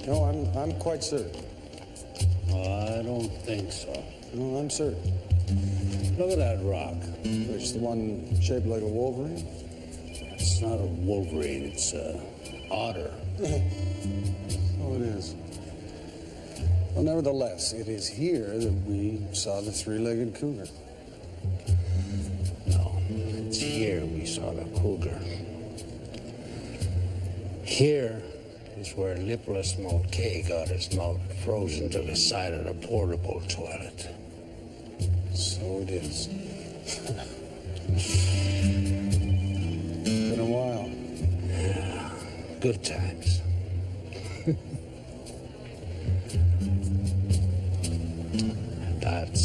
No, I'm quite certain. I don't think so. No, I'm certain. Look at that rock. Which, the one shaped like a wolverine? It's not a wolverine, it's a otter. Oh, it is. Well, nevertheless, it is here that we saw the three-legged cougar. No, it's here we saw the cougar. Here is where Lipless Mulcahy got his mouth frozen to the side of the portable toilet. So it is. Been a while. Yeah, good times. That's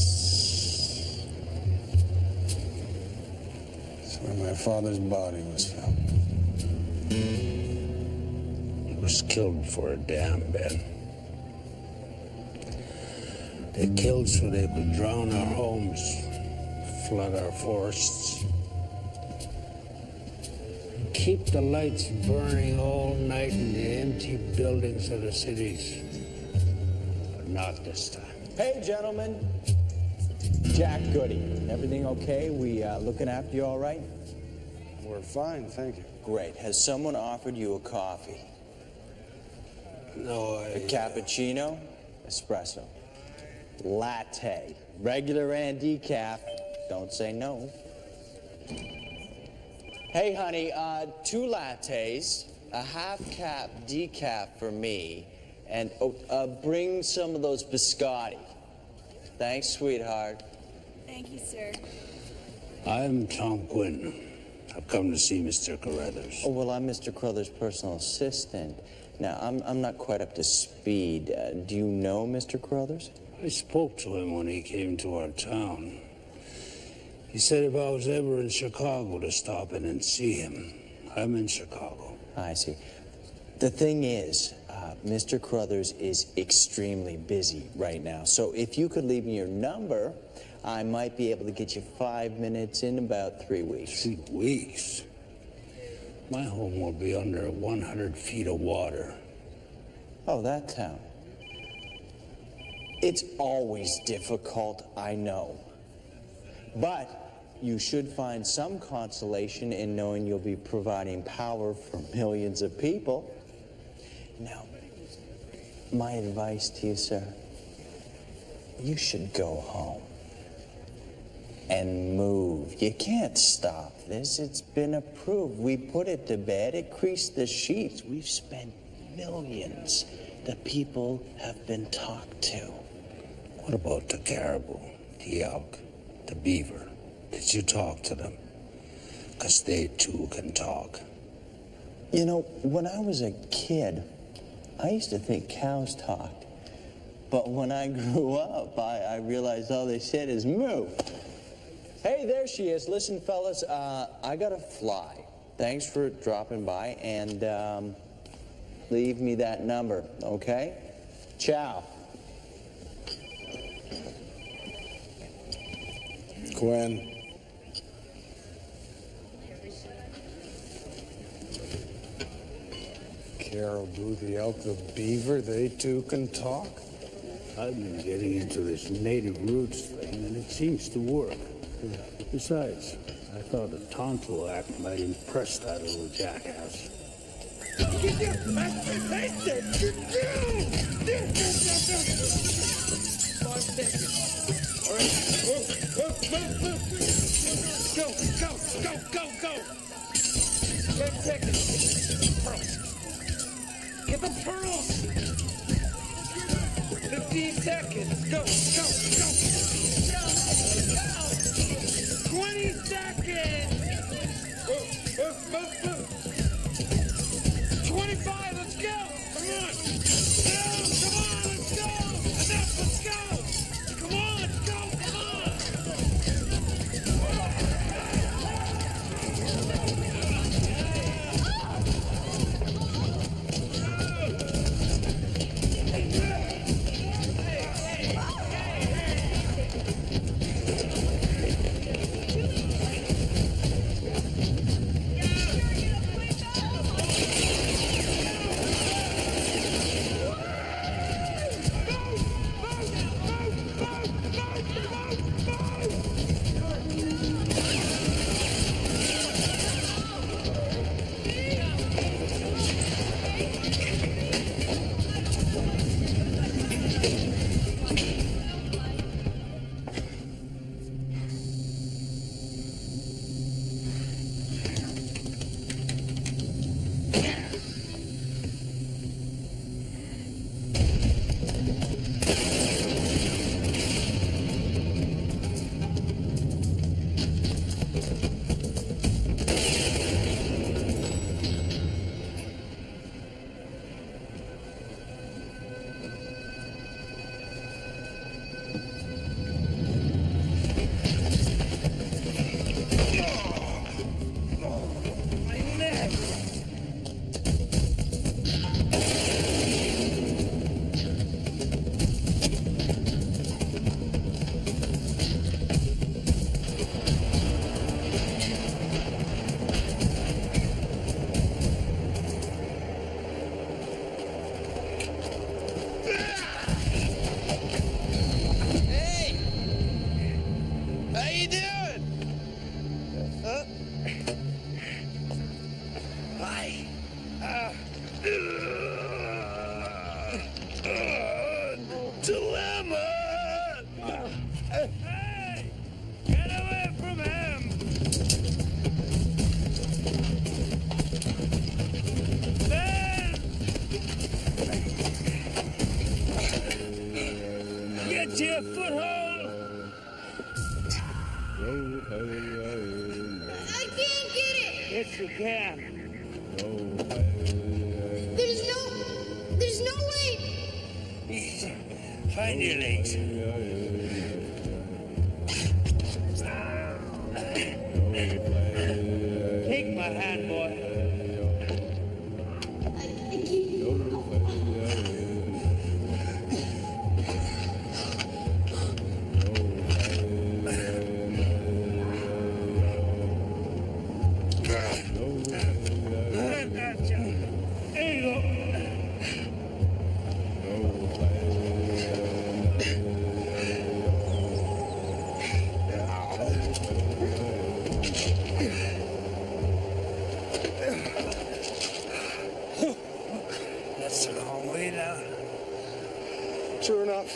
where my father's body was found. He was killed before a dam, Ben. They killed so they could drown our homes, flood our forests, keep the lights burning all night in the empty buildings of the cities. But not this time. Hey, gentlemen. Jack Goody. Everything okay? We looking after you all right? We're fine, thank you. Great. Has someone offered you a coffee? No, A cappuccino? Espresso? Latte? Regular and decaf? Don't say no. Hey, honey, 2 lattes, a half-cap decaf for me, and bring some of those biscotti. Thanks, sweetheart. Thank you, sir. I'm Tom Quinn. I've come to see Mr. Carruthers. Oh, well, I'm Mr. Carruthers' personal assistant. Now, I'm not quite up to speed. Do you know Mr. Carruthers? I spoke to him when he came to our town. He said if I was ever in Chicago to stop in and see him. I'm in Chicago. I see. The thing is, Mr. Carruthers is extremely busy right now. So if you could leave me your number, I might be able to get you 5 minutes in about 3 weeks. 3 weeks? My home will be under 100 feet of water. Oh, that town. It's always difficult, I know. But you should find some consolation in knowing you'll be providing power for millions of people. Now, my advice to you, sir, you should go home and move. You can't stop this. It's been approved. We put it to bed. It creased the sheets. We've spent millions. The people have been talked to. What about the caribou, the elk, the beaver? Did you talk to them? 'Cause they too can talk. You know, when I was a kid, I used to think cows talked. But when I grew up, I realized all they said is moo. Hey, there she is. Listen, fellas, I gotta fly. Thanks for dropping by, and leave me that number, okay? Ciao. Gwen. Caribou, the elk, the beaver, they too can talk? I've been getting into this native roots thing, and it seems to work. Besides, I thought a Tonto act might impress that little jackass. Go! 10 seconds. Get the pearls. 15 seconds. Go. 20 seconds. 25. Let's go. Come on. Let's go. Enough. Let's go. Come on. Let's go. Get to your foothold! I can't get it! Yes, you can. There's no way! Find your legs. Take my hand, boy. I can't. There you go. That's a long way down. Sure enough.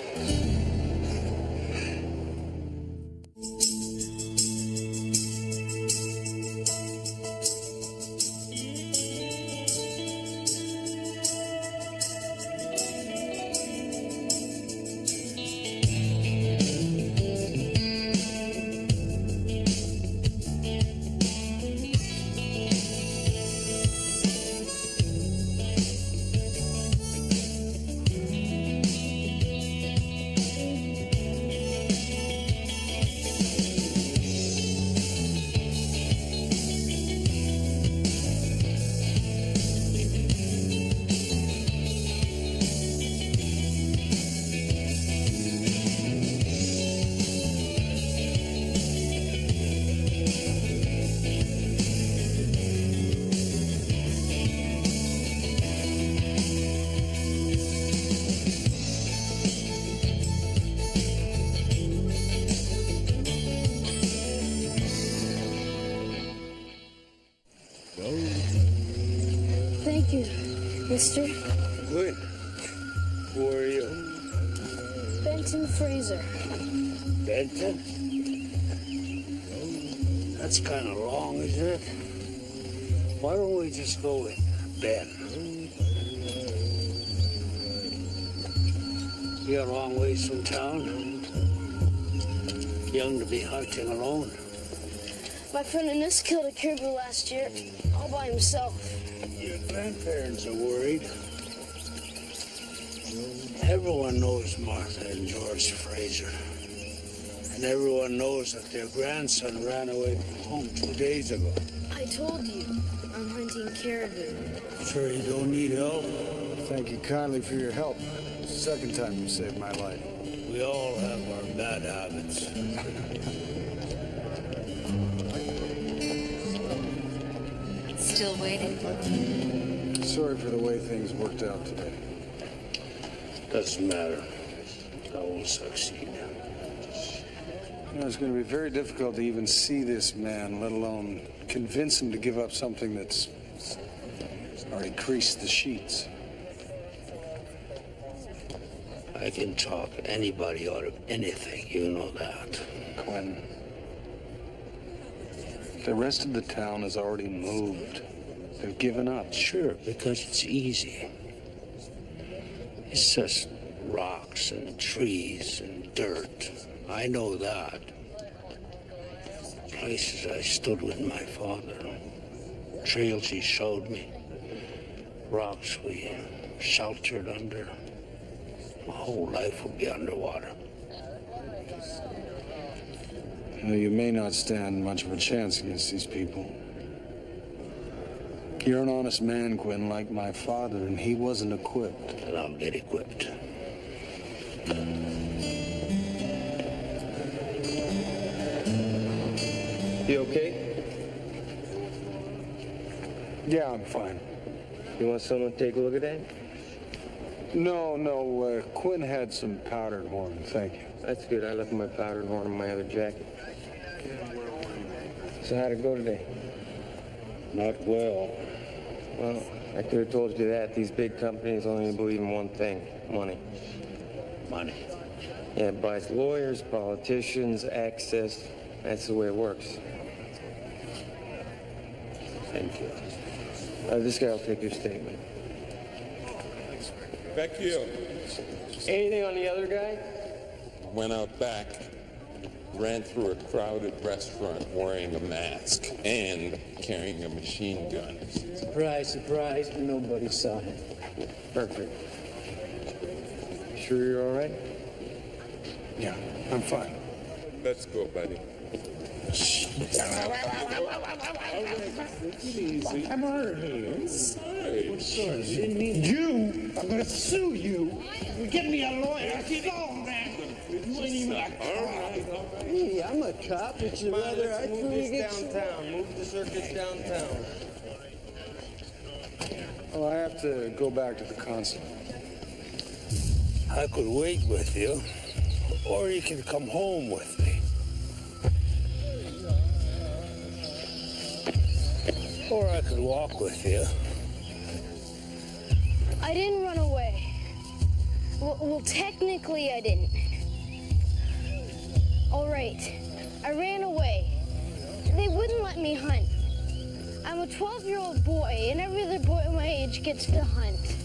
Thank you, mister. Good. Who are you? Benton Fraser. Benton? That's kind of long, isn't it? Why don't we just go with Ben? You're a long ways from town. Young to be hunting alone. My friend Innes killed a caribou last year, all by himself. Your grandparents are worried. Everyone knows Martha and George Fraser. And everyone knows that their grandson ran away from home 2 days ago. I told you, I'm hunting caribou. Sure you don't need help? Thank you kindly for your help. It's the second time you saved my life. We all have our bad habits. Still waiting. Sorry for the way things worked out today. Doesn't matter. I will succeed. You know, it's going to be very difficult to even see this man, let alone convince him to give up something that's already creased the sheets. I can talk anybody out of anything, you know that. Quinn, the rest of the town has already moved. They've given up. Sure, because it's easy. It's just rocks and trees and dirt. I know that. Places I stood with my father. Trails he showed me. Rocks we sheltered under. My whole life will be underwater. You know, you may not stand much of a chance against these people. You're an honest man, Quinn, like my father, and he wasn't equipped. And I'll get equipped. You okay? Yeah, I'm fine. You want someone to take a look at that? No, Quinn had some powdered horn, thank you. That's good. I left my powdered horn in my other jacket. So how'd it go today? Not well. Well, I could have told you that. These big companies only believe in one thing, money. Money. Yeah, it buys lawyers, politicians, access. That's the way it works. Thank you. This guy will take your statement. Vecchio. Anything on the other guy? Went out back, ran through a crowded restaurant wearing a mask and carrying a machine gun. Surprise, surprise, nobody saw him. Perfect. Sure you're all right? Yeah, I'm fine. Let's go, buddy. I'm already. You? I'm gonna sue you. Get me a lawyer. Get on, man. You ain't even a cop. Hey, I'm a cop. It's Come on, rather let's I move think we this get downtown. Move the circus downtown. Well, I have to go back to the consulate. I could wait with you, or you could come home with me. Or I could walk with you. I didn't run away. Well, technically I didn't. All right, I ran away. They wouldn't let me hunt. I'm a 12-year-old boy, and every other boy my age gets to hunt.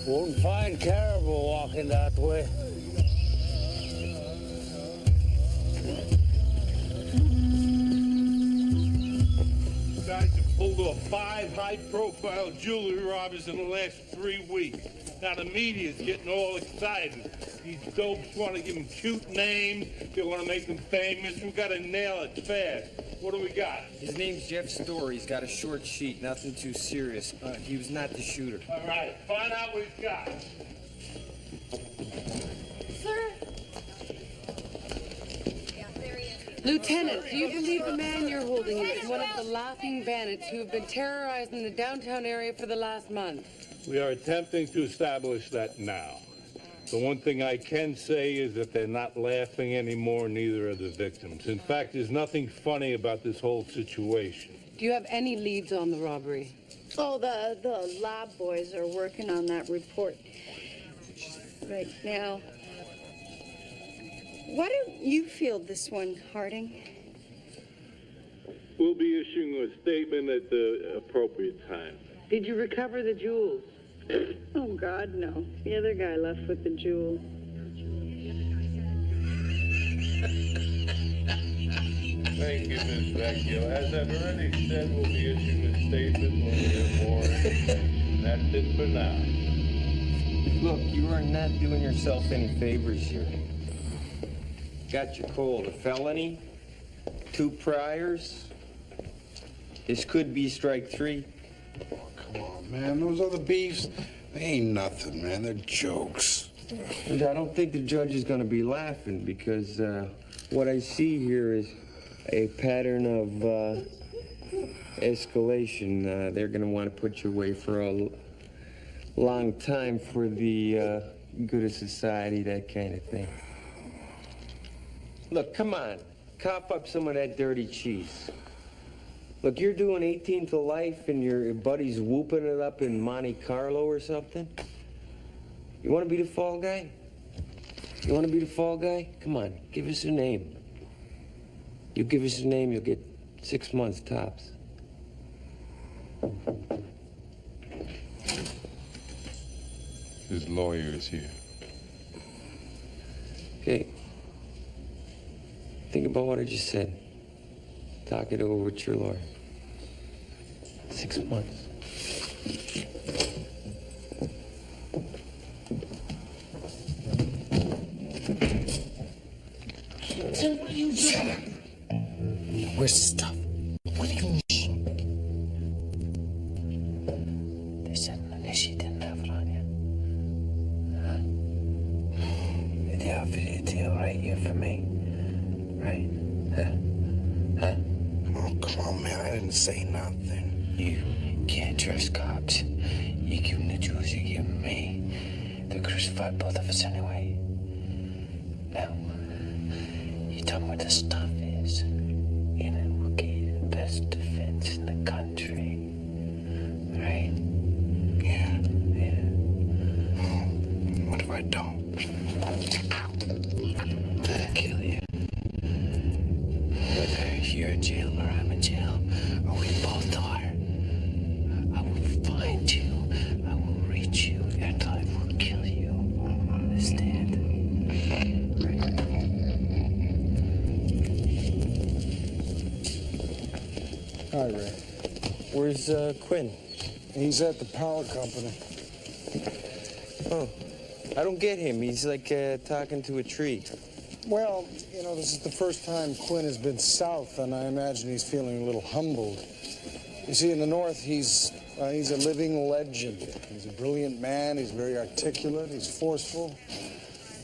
Won't find caribou walking that way. Guys have pulled off 5 high-profile jewelry robbers in the last 3 weeks. Now the media's getting all excited. These dopes want to give them cute names. They want to make them famous. We got to nail it fast. What do we got? His name's Jeff Story. He's got a short sheet, nothing too serious. He was not the shooter. All right, find out what he's got. Sir? Lieutenant, do you believe the man you're holding is one of the laughing bandits who have been terrorizing the downtown area for the last month? We are attempting to establish that now. The one thing I can say is that they're not laughing anymore, neither are the victims. In fact, there's nothing funny about this whole situation. Do you have any leads on the robbery? Oh, the lab boys are working on that report right now. Why don't you field this one, Harding? We'll be issuing a statement at the appropriate time. Did you recover the jewels? Oh, God, no. The other guy left with the jewel. Thank you, Miss Vecchio. As I've already said, we'll be issuing a statement when we have more information. That's it for now. Look, you are not doing yourself any favors here. Got you cold. A felony, 2 priors. This could be strike 3. Oh, come on, man. Those other beefs, they ain't nothing, man. They're jokes. And I don't think the judge is going to be laughing because what I see here is a pattern of escalation. They're going to want to put you away for a long time for the good of society, that kind of thing. Look, come on. Cough up some of that dirty cheese. Look, you're doing 18 to life and your buddy's whooping it up in Monte Carlo or something? You want to be the fall guy? You want to be the fall guy? Come on, give us a name. You give us a name, you'll get 6 months tops. His lawyer is here. Okay. Think about what I just said. Talk it over with your lawyer. 6 months. What are you doing? Where's the stuff? What are you... They said she didn't have it on you. Huh? Did they offer you a deal right here for me? Right? Huh? Oh, come on, man. I didn't say nothing. You can't trust cops. You give them the jewels, you give them me. They'll crucify both of us anyway. Now, you tell me what the stuff is, and it will get you the best defense in the country. Right? Yeah. Yeah. What if I don't? I'll kill you. Whether you're in jail or I'm in jail, or we both are, I will find you, I will reach you, and I will kill you. Where's Quinn? He's at the power company. Oh, I don't get him. He's like talking to a tree. Well, you know, this is the first time Quinn has been south, and I imagine he's feeling a little humbled. You see, in the north, he's a living legend. He's a brilliant man. He's very articulate. He's forceful.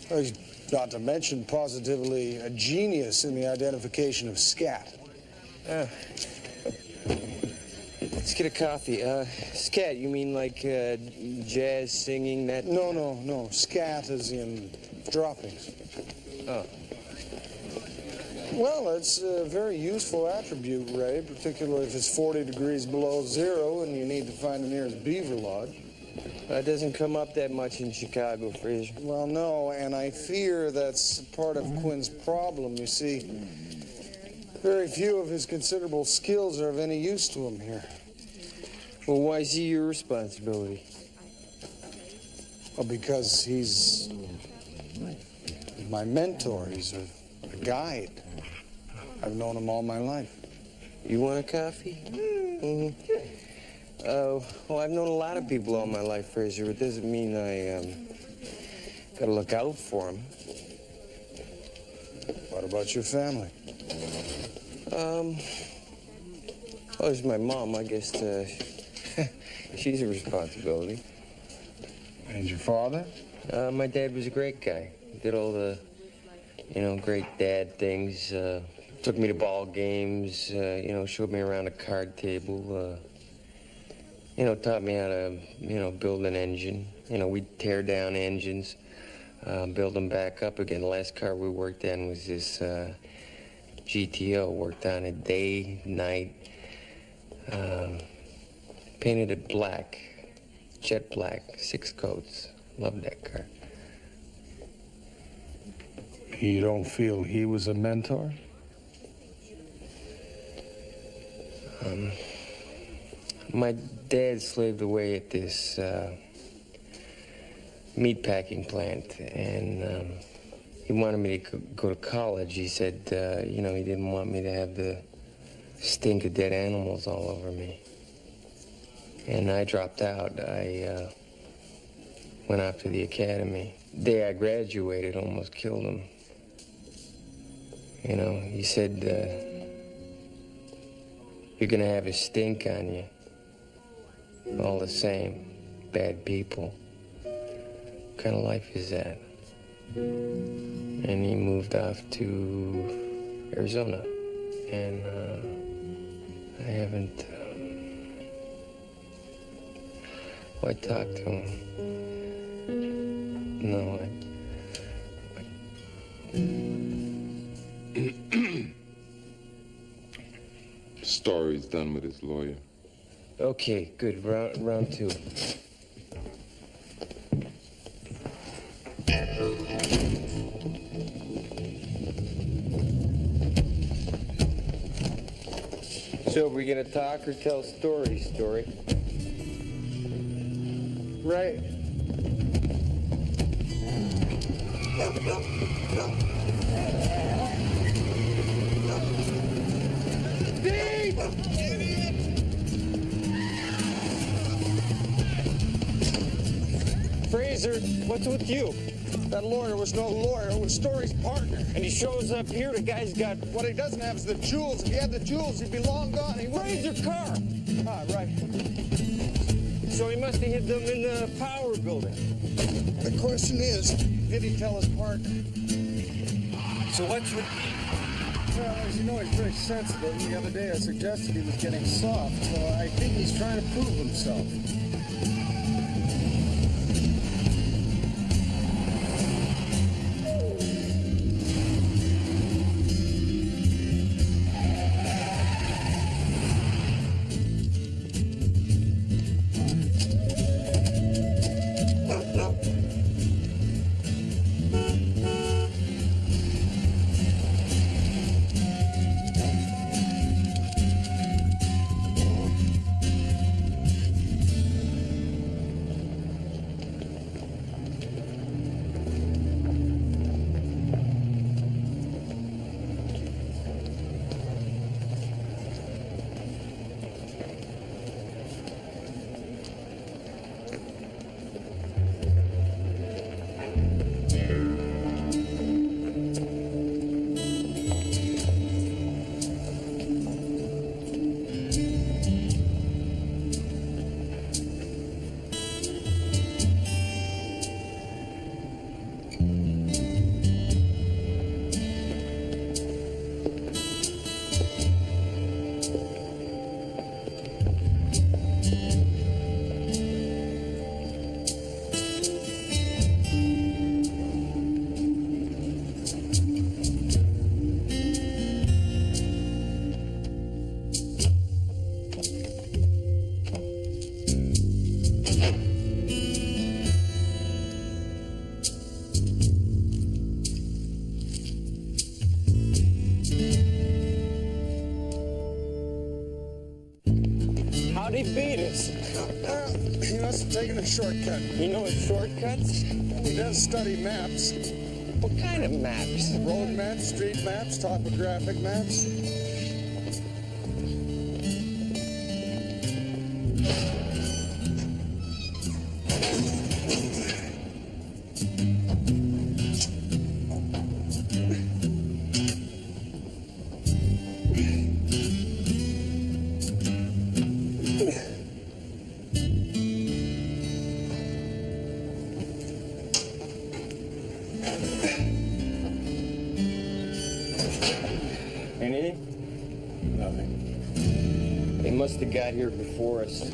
He's not to mention positively a genius in the identification of scat. Let's get a coffee. Scat, you mean like jazz singing that? No. Scat as in droppings. Oh. Well, it's a very useful attribute, Ray, particularly if it's 40 degrees below zero and you need to find the nearest beaver lodge. That doesn't come up that much in Chicago, Fraser. Well, no, and I fear that's part of Quinn's problem. You see, very few of his considerable skills are of any use to him here. Well, why is he your responsibility? Well, because he's my mentor. He's a guide. I've known him all my life. You want a coffee? Mm-hmm. Well, I've known a lot of people all my life, Fraser. It doesn't mean I gotta look out for them. What about your family? Well, there's my mom. I guess she's a responsibility. And your father? My dad was a great guy. Did all the, great dad things. Took me to ball games, showed me around a card table, taught me how to, build an engine. We'd tear down engines, build them back up again. The last car we worked on was this GTO. Worked on it day, night, painted it black, jet black, 6 coats. Loved that car. You don't feel he was a mentor? My dad slaved away at this meatpacking plant, and he wanted me to go to college. He said, he didn't want me to have the stink of dead animals all over me. And I dropped out. I went off to the academy. The day I graduated, almost killed him. He said, you're gonna have a stink on you. All the same, bad people. What kind of life is that? And he moved off to Arizona. And I haven't... I talked to him. No, Story's done with his lawyer. Okay, good. Round 2. So, are we gonna talk or tell stories, Story? Right. Fraser, what's with you? That lawyer was no lawyer. It was Story's partner. And he shows up here, the guy's got... What he doesn't have is the jewels. If he had the jewels, he'd be long gone. He Where's your car? Ah, right. So he must have hid them in the power building. The question is, did he tell his partner? So what's with... Well, as you know, he's very sensitive. And the other day I suggested he was getting soft. So I think he's trying to prove himself. beat us. He must have taken a shortcut. You know shortcuts? He does study maps. What kind of maps? Road maps, street maps, topographic maps. Anything? Nothing. They must have got here before us.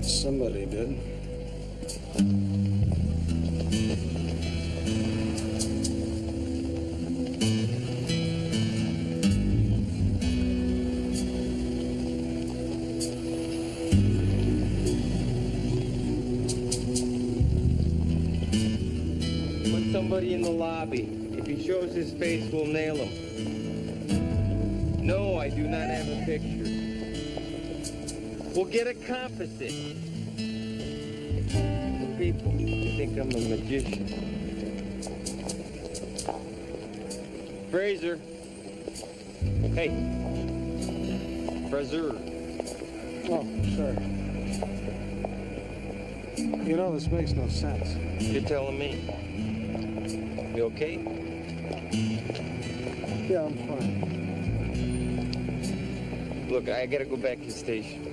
Somebody did. Put somebody in the lobby. If he shows his face, we'll nail him. No, I do not have a picture. We'll get a composite. The people think I'm a magician. Fraser. Hey. Fraser. Oh, sorry. You know, this makes no sense. You're telling me. You okay? Yeah, I'm fine. Look, I gotta go back to the station.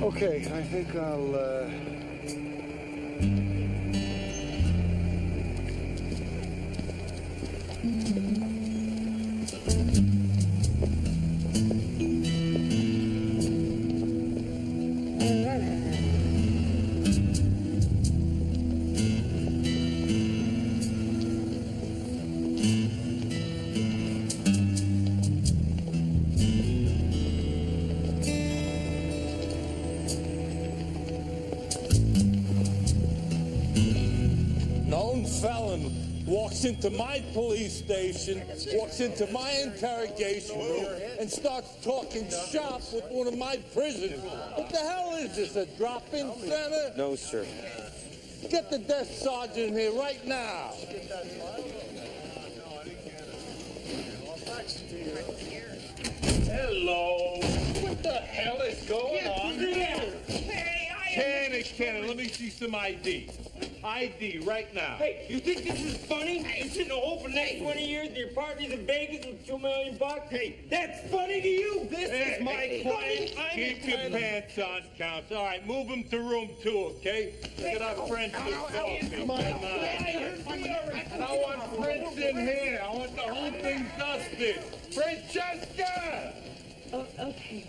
Okay, I think I'll, Known felon walks into my police station, walks into my interrogation room, and starts talking shop with one of my prisoners. What the hell is this, a drop-in center? No, sir. Get the desk sergeant in here right now. Hello. What the hell is going on here? Cannon, let me see some ID. ID right now. Hey, you think this is funny? You're sitting home for the next 20 years and your party's in Vegas with $2 million bucks? Hey, that's funny to you? This is my client. Keep your pants on, Counts. All right, move him to room 2, okay? Get our friends to coffee. Come on. I don't want Prince in here. I want the whole thing dusted. Francesca! Oh, okay.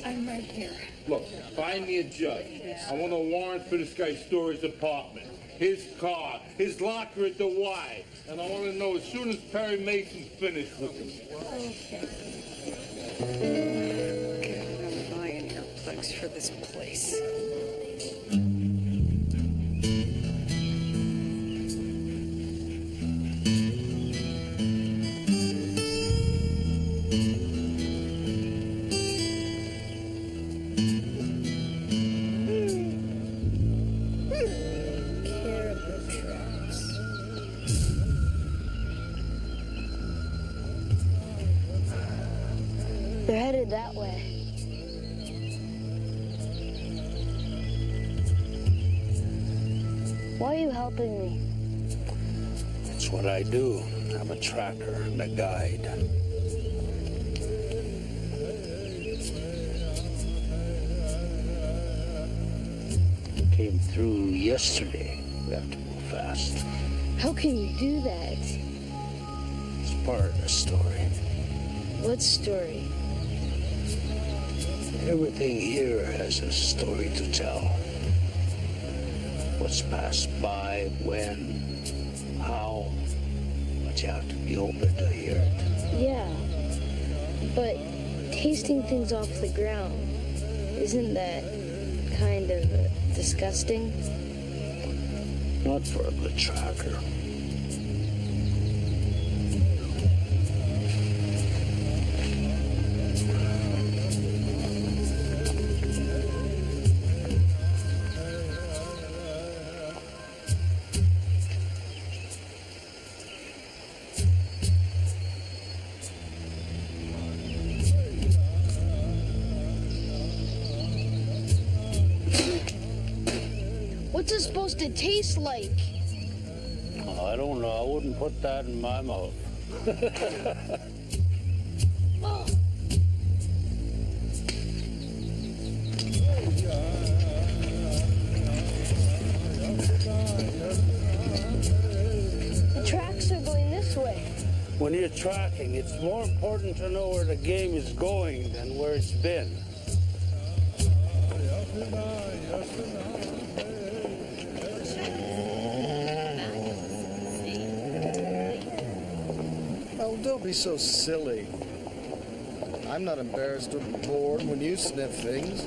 I'm right here. Look, find me a judge. I want a warrant for this guy Story's apartment, his car, his locker at the Y. And I want to know as soon as Perry Mason's finished with him. Okay, I'm buying earplugs for this place. They're headed that way. Why are you helping me? That's what I do. I'm a tracker and a guide. Came through yesterday. We have to move fast. How can you do that? It's part of the story. What story? Everything here has a story to tell. What's passed by, when, how. But you have to be open to hear it. Yeah, but tasting things off the ground, isn't that kind of disgusting? Not for the tracker. What's it supposed to taste like? I don't know. I wouldn't put that in my mouth. The tracks are going this way. When you're tracking, it's more important to know where the game is going than where it's been. Oh, don't be so silly. I'm not embarrassed or bored when you sniff things.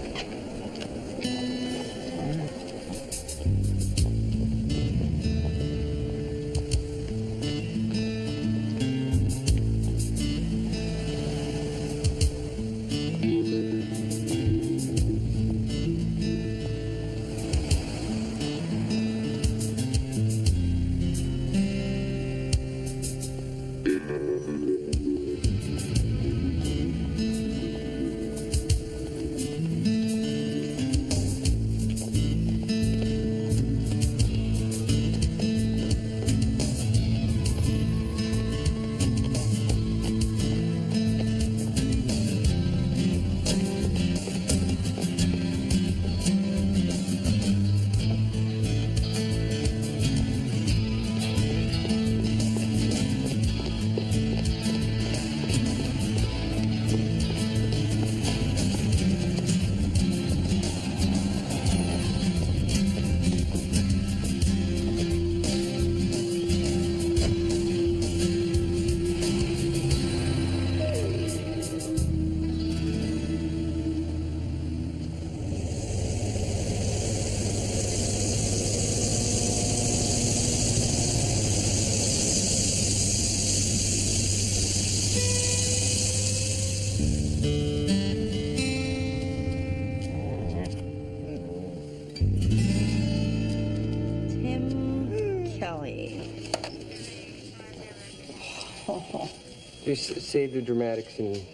Just say the dramatic scene.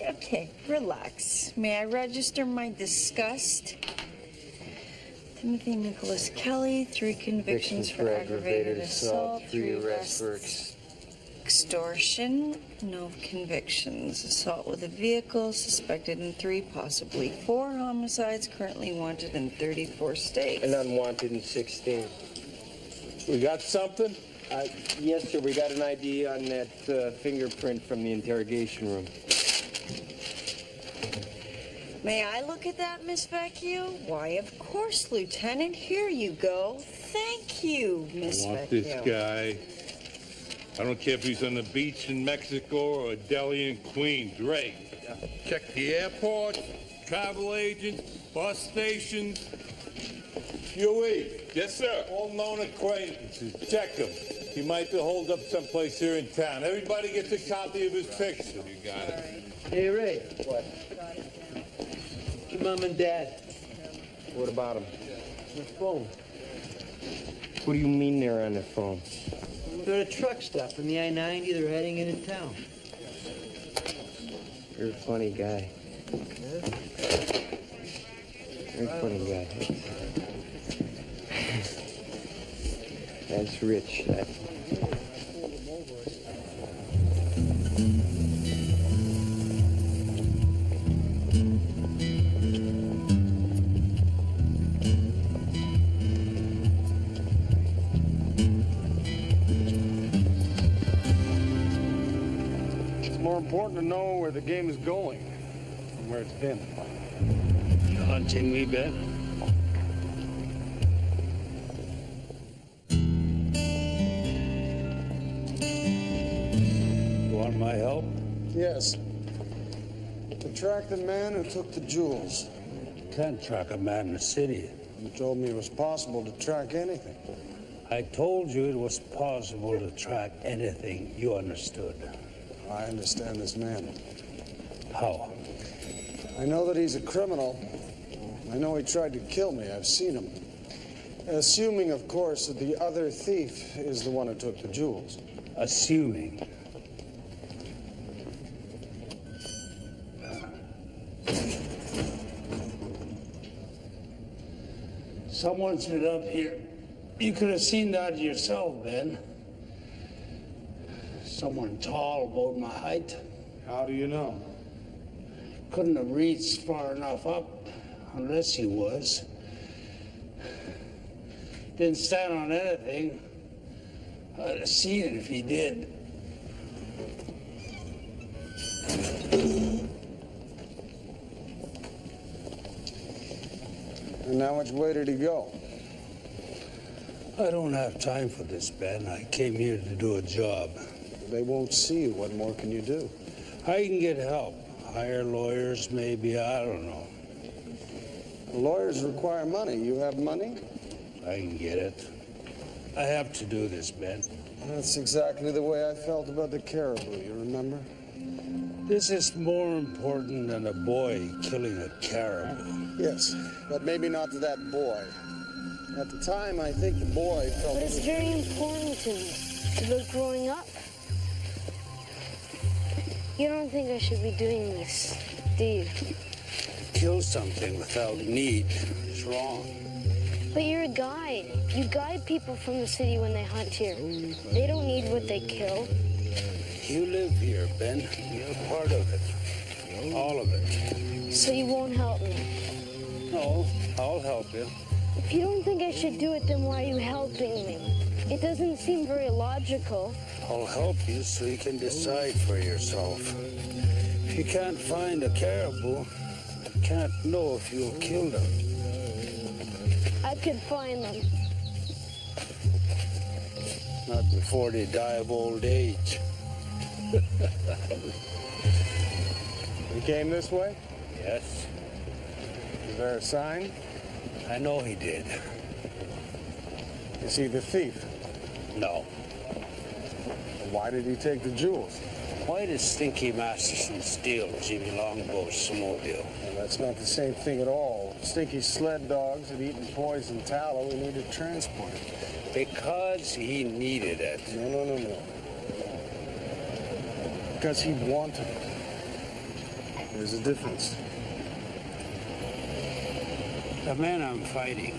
Okay, relax. May I register my disgust? Timothy Nicholas Kelly, 3 convictions for aggravated assault, 3 arrests for extortion, no convictions. Assault with a vehicle, suspected in 3, possibly 4 homicides, currently wanted in 34 states. And unwanted in 16. We got something? Yes, sir. We got an ID on that fingerprint from the interrogation room. May I look at that, Miss Vecchio? Why, of course, Lieutenant. Here you go. Thank you, Miss Vecchio. I want this guy. I don't care if he's on the beach in Mexico or a deli in Queens. Ray, check the airports, travel agents, bus stations. Huey. Yes, sir. All known acquaintances. Check him. He might be holed up someplace here in town. Everybody gets a copy of his picture. You got it. Hey, Ray. What? Your mom and dad. What about him? The phone. What do you mean they're on the phone? They're at a truck stop in the I-90. They're heading into town. You're a funny guy. You're a funny guy. That's rich. It's more important to know where the game is going than where it's been. The hunting we've been. My help? Yes. To track the man who took the jewels. Can't track a man in the city. You told me it was possible to track anything. I told you it was possible to track anything. You understood. I understand this man. How? I know that he's a criminal. I know he tried to kill me. I've seen him. Assuming, of course, that the other thief is the one who took the jewels. Assuming. Someone stood up here. You could have seen that yourself, Ben. Someone tall, about my height. How do you know? Couldn't have reached far enough up, unless he was. Didn't stand on anything. I'd have seen it if he did. And how much way did he go? I don't have time for this, Ben. I came here to do a job. They won't see you. What more can you do? I can get help. Hire lawyers, maybe. I don't know. Lawyers require money. You have money? I can get it. I have to do this, Ben. That's exactly the way I felt about the caribou, you remember? This is more important than a boy killing a caribou. Yes, but maybe not to that boy. At the time, I think the boy felt... But it's very important to me, about growing up. You don't think I should be doing this, do you? Kill something without need is wrong. But you're a guide. You guide people from the city when they hunt here. They don't need what they kill. You live here, Ben. You're part of it. All of it. So you won't help me? No, I'll help you. If you don't think I should do it, then why are you helping me? It doesn't seem very logical. I'll help you so you can decide for yourself. If you can't find a caribou, you can't know if you'll kill them. I could find them. Not before they die of old age. He came this way? Yes. Is there a sign? I know he did. Is he the thief? No. Why did he take the jewels? Why did Stinky Masterson steal Jimmy Longbow's snowmobile? Well, that's not the same thing at all. Stinky's sled dogs had eaten poison tallow. We needed to transport it. Because he needed it. No. Because he wanted it. There's a difference. The men I'm fighting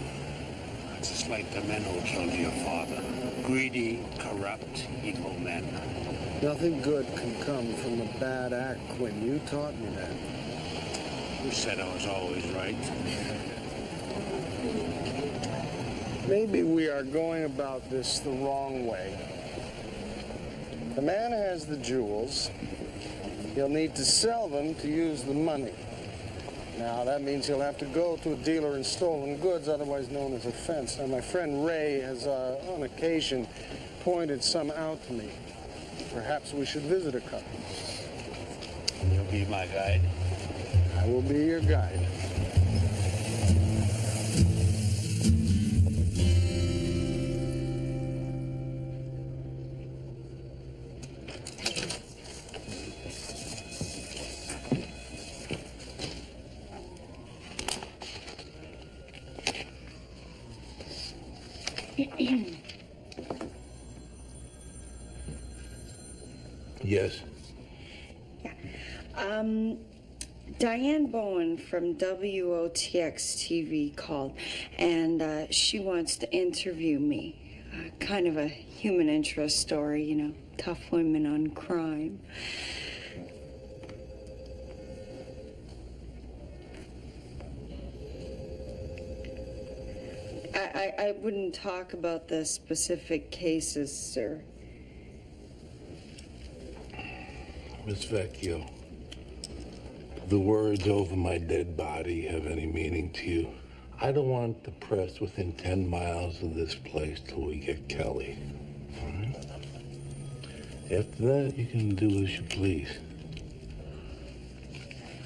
are just like the men who killed your father. Greedy, corrupt, evil men. Nothing good can come from a bad act, Quinn. You taught me that. You said I was always right. Maybe we are going about this the wrong way. The man has the jewels. He'll need to sell them to use the money. Now, that means he'll have to go to a dealer in stolen goods, otherwise known as a fence. Now, my friend Ray has, on occasion, pointed some out to me. Perhaps we should visit a couple. You'll be my guide. I will be your guide. Yes. Yeah. Diane Bowen from WOTX TV called, and she wants to interview me. Kind of a human interest story, you know, tough women on crime. I wouldn't talk about the specific cases, sir. Miss Vecchio, the words over my dead body have any meaning to you? I don't want the press within 10 miles of this place till we get Kelly. All right? After that, you can do as you please.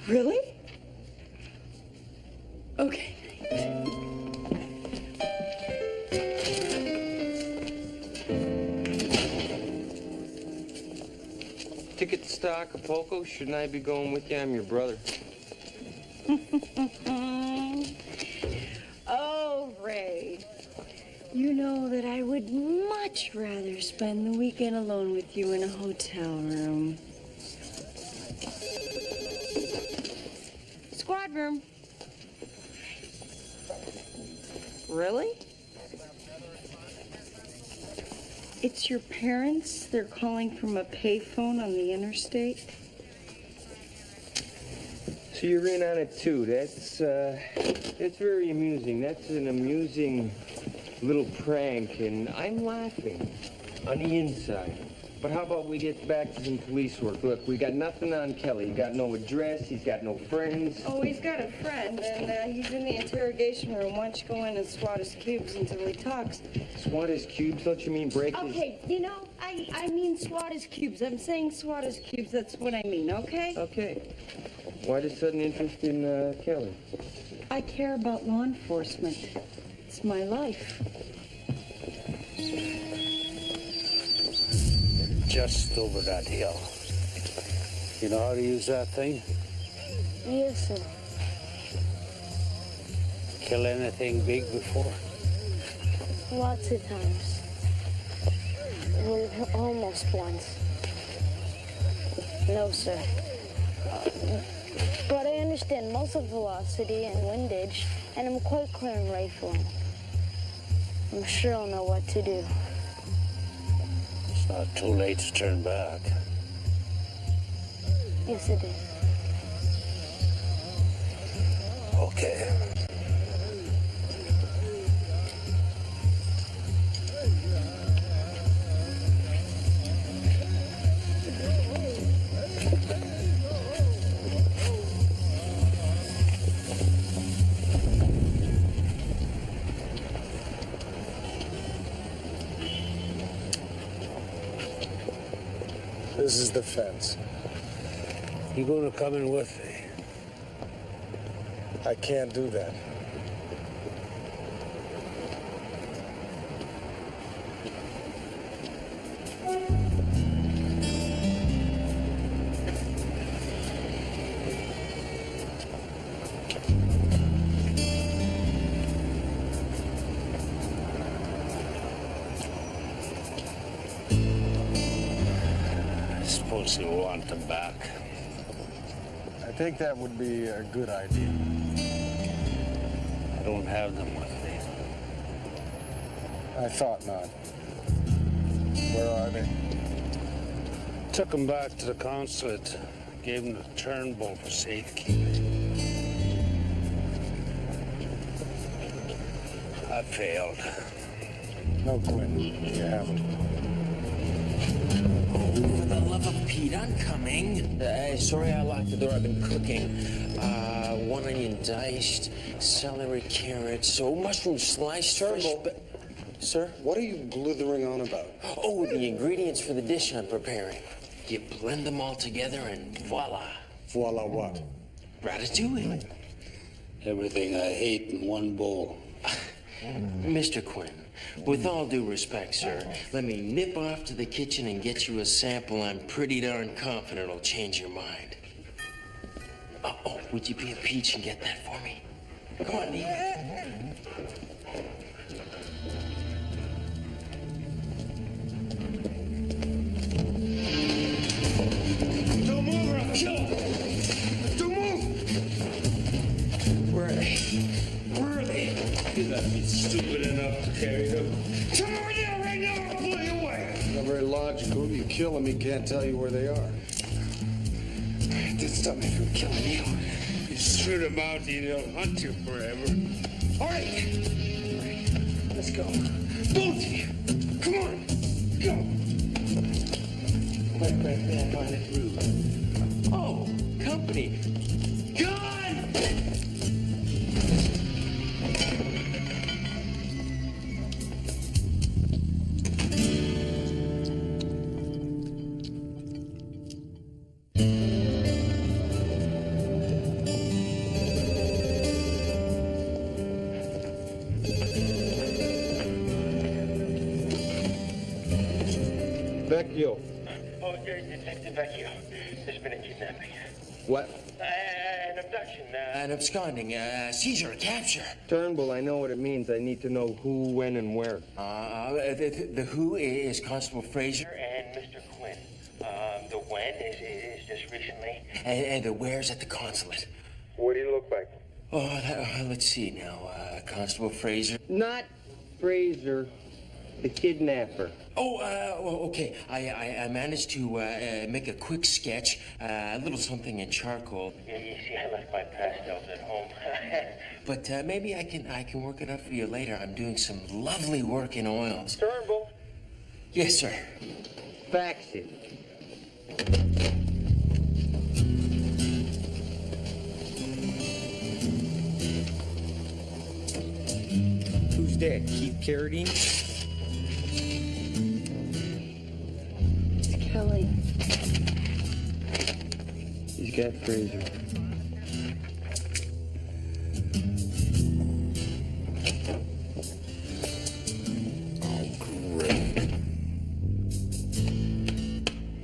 Really? Okay. tickets to Acapulco? Shouldn't I be going with you? I'm your brother. Oh, Ray. You know that I would much rather spend the weekend alone with you in a hotel room. Squad room. Really? It's your parents? They're calling from a payphone on the interstate? So you're in on it too. That's very amusing. That's an amusing little prank, and I'm laughing on the inside. But how about we get back to some police work? Look, we got nothing on Kelly. He got no address. He's got no friends. Oh, he's got a friend, and he's in the interrogation room. Why don't you go in and swat his cubes until he talks? Swat his cubes? Don't you mean break his... Okay, you know, I mean swat his cubes. I'm saying swat his cubes. That's what I mean, okay? Okay. Why the sudden interest in Kelly? I care about law enforcement. It's my life. Just over that hill. You know how to use that thing? Yes, sir. Kill anything big before? Lots of times. Well, almost once. No, sir. But I understand muzzle velocity and windage, and I'm quite clear in rifling. I'm sure I'll know what to do. It's not too late to turn back. Yes, it is. Okay. This is the fence. You gonna come in with me? I can't do that. I suppose you want them back. I think that would be a good idea. I don't have them with me. I thought not. Where are they? Took them back to the consulate. Gave them the Turnbull for safekeeping. I failed. No, Quinn, you haven't. For the love of Pete, I'm coming. Sorry I locked the door. I've been cooking. 1 onion diced, celery, carrots, mushroom sliced. Turnbull. Sir? What are you blithering on about? Oh, the ingredients for the dish I'm preparing. You blend them all together and voila. Voila what? Ratatouille. Everything I hate in one bowl. Mr. Quinn, with all due respect, sir, let me nip off to the kitchen and get you a sample I'm pretty darn confident will change your mind. Oh, would you be a peach and get that for me? Come on, Neve. Don't move or I'll kill him. Don't move. Where are they? Where are they? You're not stupid enough to carry them. Come over there right now. I'll blow you away. Not very logical. You kill him, he can't tell you where they are. Didn't stop me from killing you. You shoot them out and they'll hunt you forever. All right. Let's go. Both of you. Come on. Go. Right back on that route. Oh, company. Gun! Vecchio. Oh, Detective. Mr. Vecchio, there's been a kidnapping. What? An abduction, an absconding, seizure, a capture. Turnbull, I know what it means. I need to know who, when, and where. The who is Constable Fraser and Mr. Quinn. The when is just recently. And the where's at the consulate. What do you look like? Oh, let's see now. Constable Fraser. Not Fraser, the kidnapper. Oh, well, okay. I managed to make a quick sketch, a little something in charcoal. You see, I left my pastels at home. But maybe I can work it up for you later. I'm doing some lovely work in oils. Turnbull. Yes, sir. Fax it. Who's that? Keith Carradine? It's Kelly. He's got Fraser.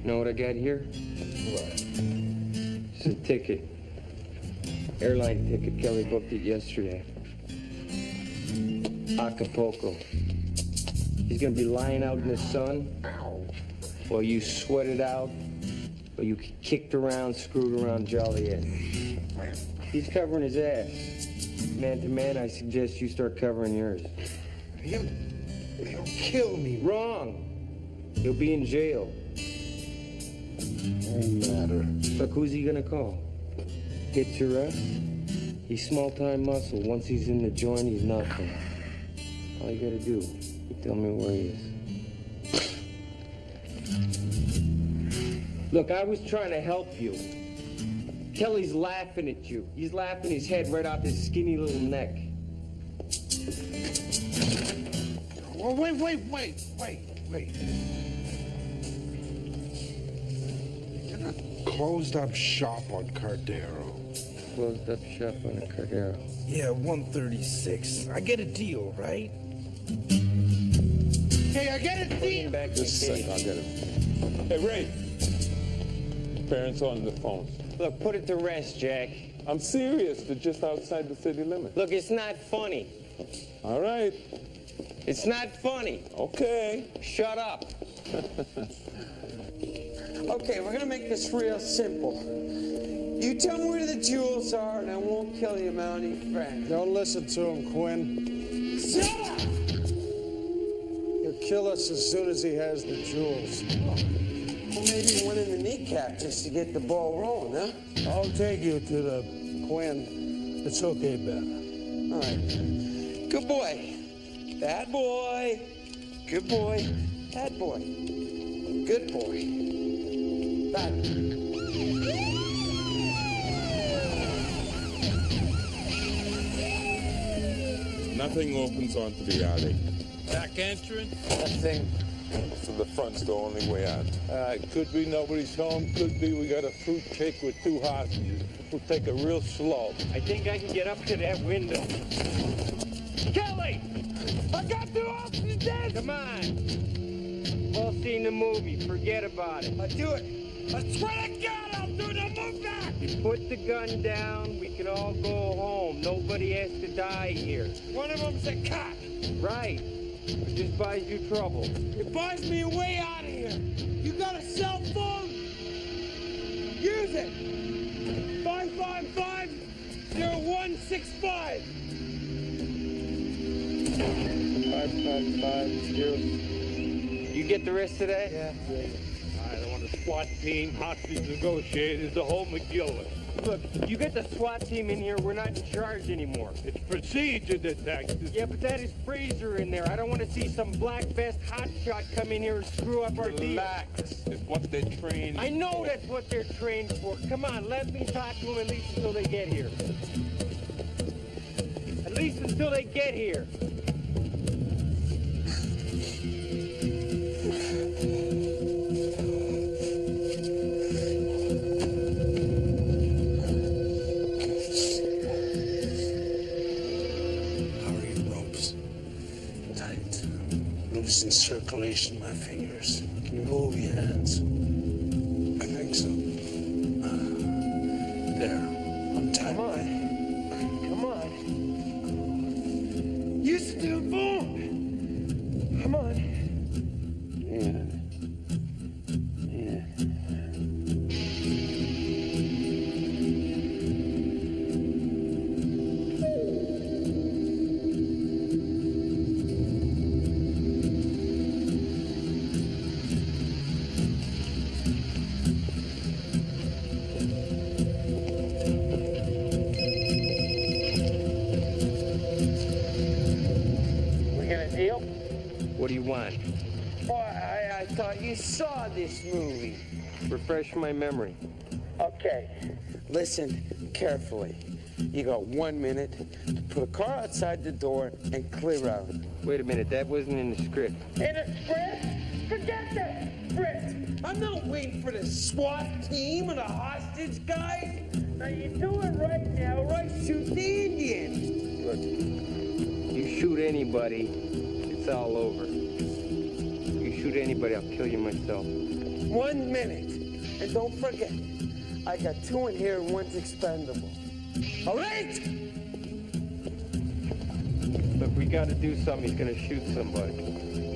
Know what I got here? What? It's a ticket. Airline ticket. Kelly booked it yesterday. Acapulco. He's gonna be lying out in the sun while you sweat it out, while you kicked around, screwed around Joliet. He's covering his ass. Man to man, I suggest you start covering yours. He'll kill me. Wrong. He'll be in jail. Won't matter. Look, who's he gonna call? Hits your ass? He's small-time muscle. Once he's in the joint, he's nothing. All you gotta do, you tell me where he is. Look, I was trying to help you. Kelly's laughing at you. He's laughing his head right off his skinny little neck. Oh, wait. You're not closed up shop on Cardero. Closed up shop on a Cardero. Yeah, 136. I get a deal, right? Hey, I get a deal! Just a second, I'll get it. Hey, Ray. Parents on the phone. Look, put it to rest, Jack. I'm serious. They're just outside the city limit. Look, it's not funny. All right. It's not funny. Okay. Shut up. Okay, we're gonna make this real simple. You tell me where the jewels are, and I won't kill you, Mountie friend. Don't listen to him, Quinn. Shut up! He'll kill us as soon as he has the jewels. Well, maybe one in the kneecap just to get the ball rolling, huh? I'll take you to the Quinn. It's okay, Ben. All right. Good boy. Bad boy. Good boy. Bad boy. Good boy. Bad boy. Nothing opens onto the alley. Back entrance? Nothing. So the front's the only way out. Could be nobody's home. Could be we got a fruit cake with two hostages. We'll take it real slow. I think I can get up to that window. Kelly! I got the officers dead! Come on. All seen the movie. Forget about it. I'll do it. I swear to God, I'll do it. I'll move back. You put the gun down. We can all go home. Nobody has to die here. One of them's a cop. Right. It just buys you trouble. It buys me a way out of here. You got a cell phone? Use it. 555-0165. 555-0. You get the rest of that? Yeah. I don't want a SWAT team, hostage negotiators, the whole McGillis. Look, you get the SWAT team in here, we're not in charge anymore. It's procedure, detective. Yeah, but that is Fraser in there. I don't want to see some black vest hotshot come in here and screw up our deal. Relax. It's what they're trained I know that's what they're trained for. Come on, let me talk to them at least until they get here. At least until they get here. Loosen circulation in my fingers. Can you move your hands? I think What do you want? Why, I thought you saw this movie. Refresh my memory. Okay, listen carefully. You got 1 minute to put a car outside the door and clear out. Wait a minute, that wasn't in the script. In a script? Forget that script. I'm not waiting for the SWAT team or the hostage guys. Now you do it right now, right? Shoot the Indian. Look, you shoot anybody, it's all over. You shoot anybody, I'll kill you myself. 1 minute. And don't forget, I got 2 in here and 1's expendable. All right? Look, we gotta do something. He's gonna shoot somebody.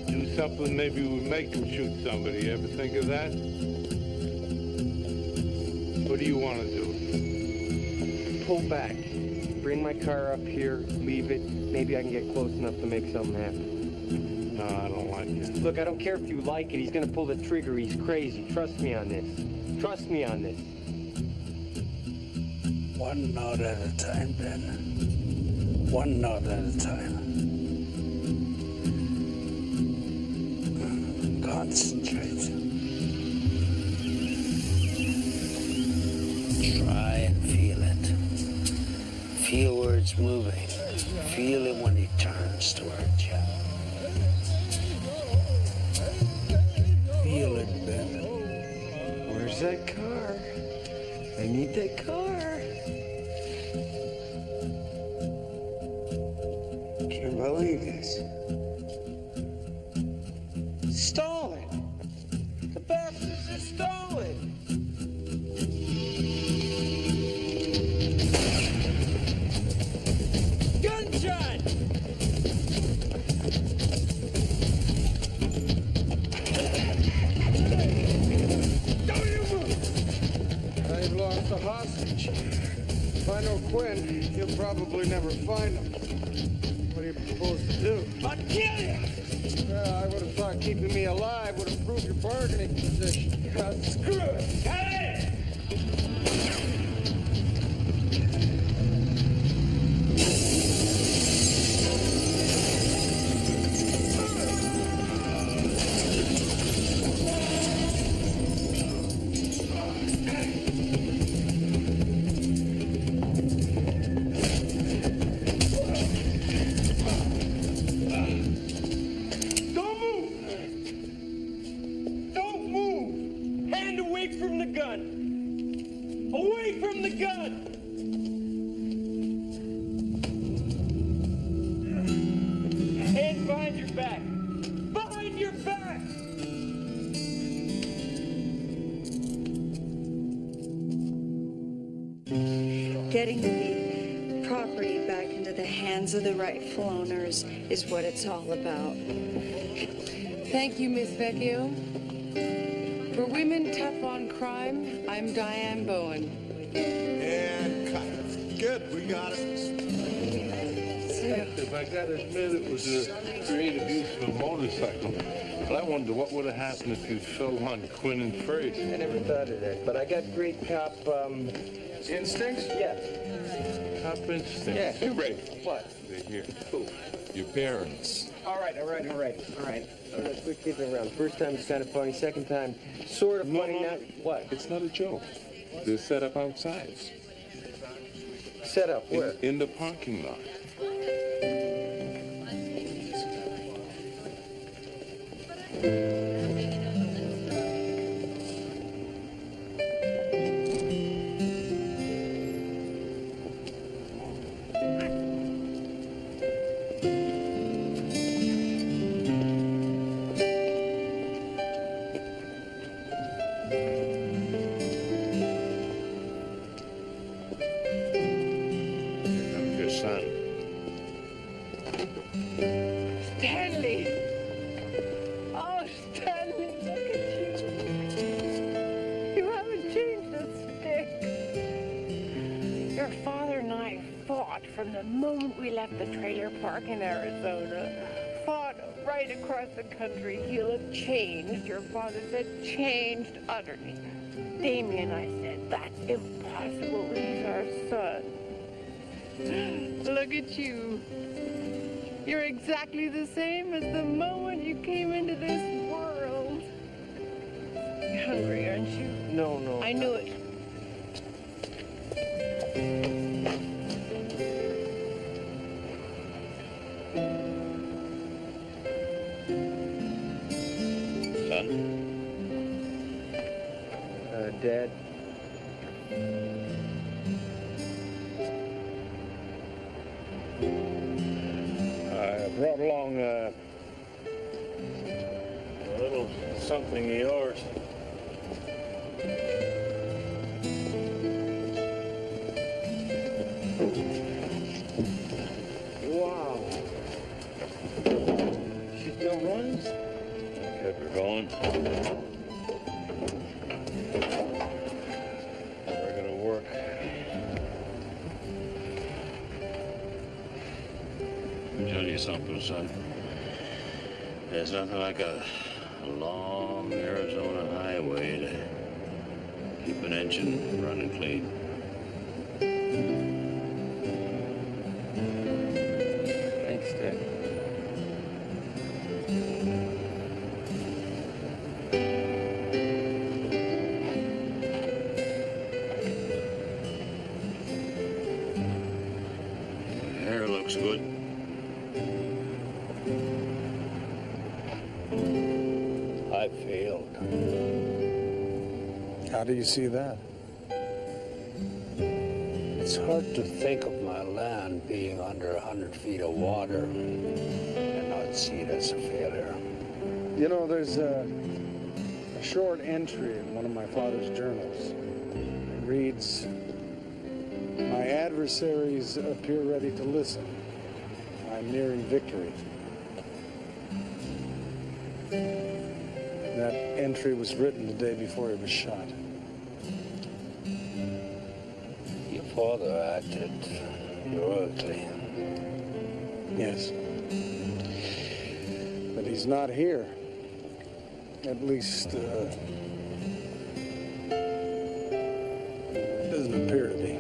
Do something, maybe we make him shoot somebody. Ever think of that? What do you want to do? Pull back. Bring my car up here, leave it. Maybe I can get close enough to make something happen. No, I don't like it. Look, I don't care if you like it. He's gonna pull the trigger. He's crazy. Trust me on this. Trust me on this. One knot at a time, Ben. One knot at a time. Concentrate. Try and feel it. Feel where it's moving. Feel it when he turns towards you. Feel it, Ben. Where's that car? I need that car. Can't believe this. Stolen. The bastards are stolen. Gunshot! Don't you move! They've lost a hostage. If I know Quinn, he'll probably never find him. What do you propose to do? I'll kill you! I would have thought keeping me alive would improve your bargaining position. Screw it! Hey! Don't move! Don't move! Hand away from the gun! Away from the gun! Hand behind your back! Behind your back! Getting the property back into the hands of the rightful owners is what it's all about. Thank you, Miss Vecchio. For Women Tough on Crime, I'm Diane Bowen. And cut. Good, we got it. If I gotta admit, it was a creative use of a motorcycle. But I wonder what would have happened if you fell on Quinn and Fraser. I never thought of that, but I got great cop, instincts? Yeah. Cop instincts. Yeah. Hey, Ray. What? They're here. Your parents. All right. Quit kidding around. First time it's kind of funny. Second time, sort of funny. Now, what? It's not a joke. They're set up outside. Set up where? In the parking lot. Your son. Stanley! Oh, Stanley, look at you. You haven't changed a stick. Your father and I fought from the moment we left the trailer park in Arizona. Fought right across the country. He'll have changed. Your father said changed utterly. Damien, I said, that's impossible. He's our son. Look at you. You're exactly the same as the moment you came into this world. You're hungry, aren't you? No, no. I knew it. Dad. I brought along a little something of yours. Wow. She still runs? Kept her going. Never gonna work. Let me tell you something, son. There's nothing like a long Arizona highway to keep an engine running clean. Thanks, Dad. Hair looks good. I failed. How do you see that? It's hard to think of my land being under 100 feet of water and not see it as a failure. You know, there's a short entry in one of my father's journals. It reads, "My adversaries appear ready to listen. I'm nearing victory." That entry was written the day before he was shot. Your father acted heroically. Yes. But he's not here. At least, it doesn't appear to be.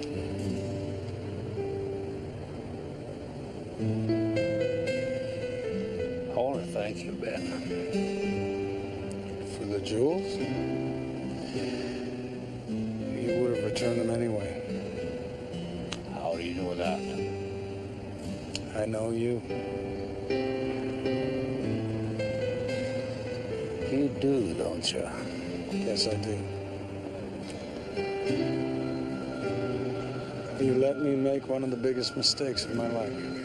I want to thank you, Ben. For the jewels? You would have returned them anyway. How do you know that? I know you. You do, don't you? Yes, I do. You let me make one of the biggest mistakes of my life.